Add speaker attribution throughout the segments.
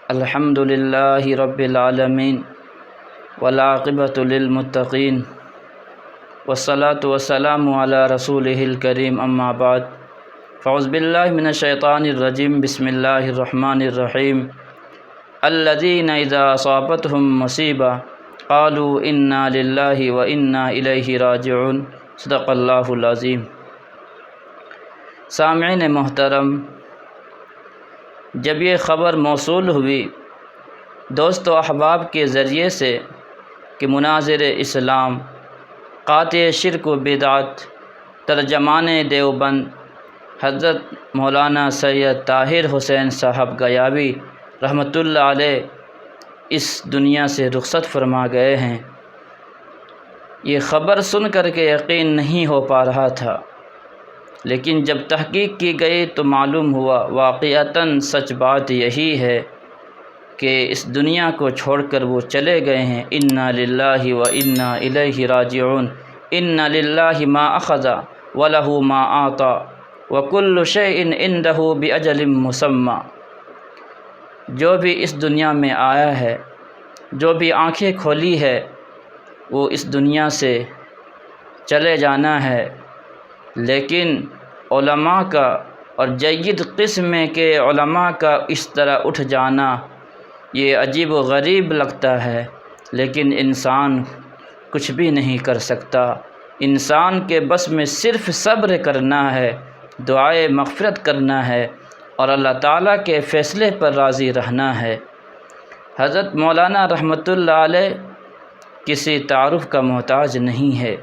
Speaker 1: الحمد للہ رب العالمین والعاقبۃ للمتقین والصلاة والسلام علی رسولہ الکریم اما بعد فاعوذ باللہ من الشیطان الرجیم بسم اللہ الرحمن الرحیم الذین اذا اصابتهم مصیبہ قالوا انا للہ وانا الیہ راجعون صدق اللہ العظیم۔ سامعین محترم، جب یہ خبر موصول ہوئی دوست و احباب کے ذریعے سے کہ مناظر اسلام، قاطع شرک و بدعت، ترجمان دیوبند حضرت مولانا سید طاہر حسین صاحب گیاوی رحمۃ اللہ علیہ اس دنیا سے رخصت فرما گئے ہیں، یہ خبر سن کر کے یقین نہیں ہو پا رہا تھا، لیکن جب تحقیق کی گئی تو معلوم ہوا واقعتاً سچ بات یہی ہے کہ اس دنیا کو چھوڑ کر وہ چلے گئے ہیں۔ انا للہ و انا الیہ راجعون، انا للہ ما اخذ ولہ ما اعطی وکل شیء عندہ باجل مسمی۔ جو بھی اس دنیا میں آیا ہے، جو بھی آنکھیں کھولی ہے، وہ اس دنیا سے چلے جانا ہے، لیکن علماء کا اور جید قسم کے علماء کا اس طرح اٹھ جانا یہ عجیب و غریب لگتا ہے، لیکن انسان کچھ بھی نہیں کر سکتا۔ انسان کے بس میں صرف صبر کرنا ہے، دعائے مغفرت کرنا ہے اور اللہ تعالیٰ کے فیصلے پر راضی رہنا ہے۔ حضرت مولانا رحمۃ اللہ علیہ کسی تعارف کا محتاج نہیں ہے،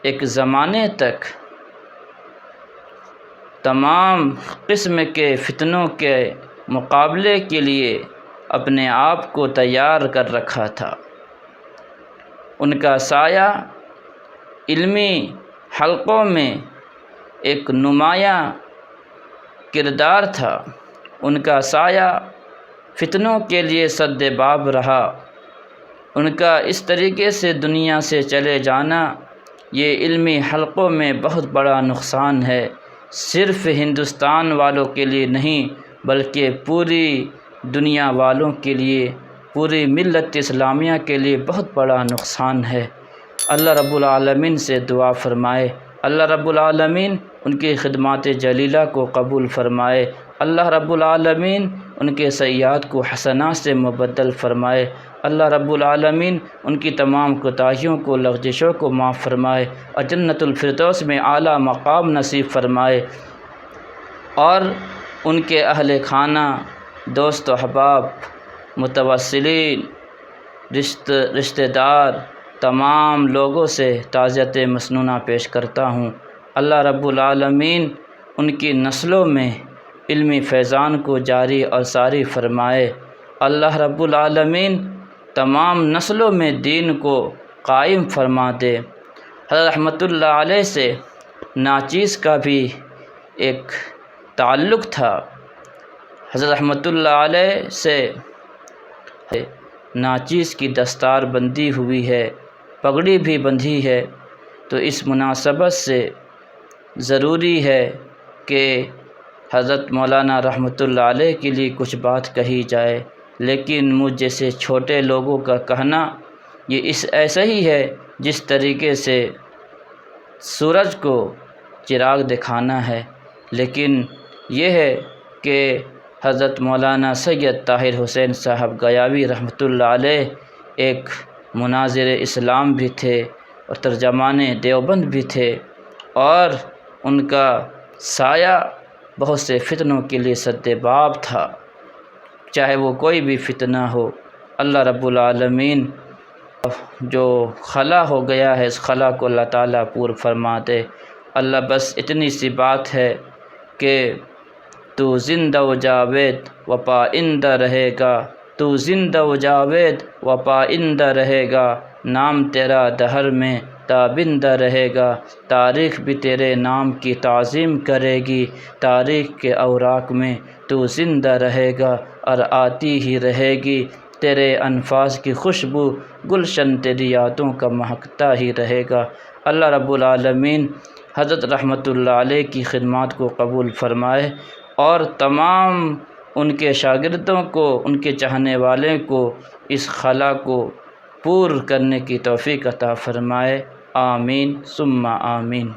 Speaker 1: ایک زمانے تک تمام قسم کے فتنوں کے مقابلے کے لیے اپنے آپ کو تیار کر رکھا تھا۔ ان کا سایہ علمی حلقوں میں ایک نمایاں کردار تھا، ان کا سایہ فتنوں کے لیے سد باب رہا۔ ان کا اس طریقے سے دنیا سے چلے جانا یہ علمی حلقوں میں بہت بڑا نقصان ہے، صرف ہندوستان والوں کے لیے نہیں بلکہ پوری دنیا والوں کے لیے، پوری ملت اسلامیہ کے لیے بہت بڑا نقصان ہے۔ اللہ رب العالمین سے دعا فرمائے، اللہ رب العالمین ان کی خدمات جلیلہ کو قبول فرمائے، اللہ رب العالمین ان کے سیئات کو حسنات سے مبدل فرمائے، اللہ رب العالمین ان کی تمام کوتاہیوں کو، لغزشوں کو معاف فرمائے اور جنت الفردوس میں اعلیٰ مقام نصیب فرمائے، اور ان کے اہل خانہ، دوست و احباب، متوسلین، رشتہ دار، تمام لوگوں سے تعزیت مسنونہ پیش کرتا ہوں۔ اللہ رب العالمین ان کی نسلوں میں علمی فیضان کو جاری اور ساری فرمائے، اللہ رب العالمین تمام نسلوں میں دین کو قائم فرما دے۔ حضرت رحمۃ اللہ علیہ سے ناچیز کا بھی ایک تعلق تھا، حضرت رحمۃ اللہ علیہ سے ناچیز کی دستار بندی ہوئی ہے، پگڑی بھی بندھی ہے، تو اس مناسبت سے ضروری ہے کہ حضرت مولانا رحمۃ اللہ علیہ کے لیے کچھ بات کہی جائے، لیکن مجھ جیسے چھوٹے لوگوں کا کہنا یہ ایسا ہی ہے جس طریقے سے سورج کو چراغ دکھانا ہے، لیکن یہ ہے کہ حضرت مولانا سید طاہر حسین صاحب گیاوی رحمۃ اللہ علیہ ایک مناظر اسلام بھی تھے اور ترجمان دیوبند بھی تھے، اور ان کا سایہ بہت سے فتنوں کے لیے سد باب تھا، چاہے وہ کوئی بھی فتنہ ہو۔ اللہ رب العالمین جو خلا ہو گیا ہے اس خلا کو اللہ تعالیٰ پور فرما دے۔ اللہ بس اتنی سی بات ہے کہ تو زندہ و جاوید و پائندہ رہے گا، تو زندہ و جاوید و پائندہ رہے گا، نام تیرا دہر میں تابندہ رہے گا، تاریخ بھی تیرے نام کی تعظیم کرے گی، تاریخ کے اوراق میں تو زندہ رہے گا اور آتی ہی رہے گی، تیرے انفاس کی خوشبو گلشن تیری یادوں کا مہکتا ہی رہے گا۔ اللہ رب العالمین حضرت رحمۃ اللہ علیہ کی خدمات کو قبول فرمائے اور تمام ان کے شاگردوں کو، ان کے چاہنے والے کو اس خلا کو پور کرنے کی توفیق عطا فرمائے۔ آمین ثم آمین۔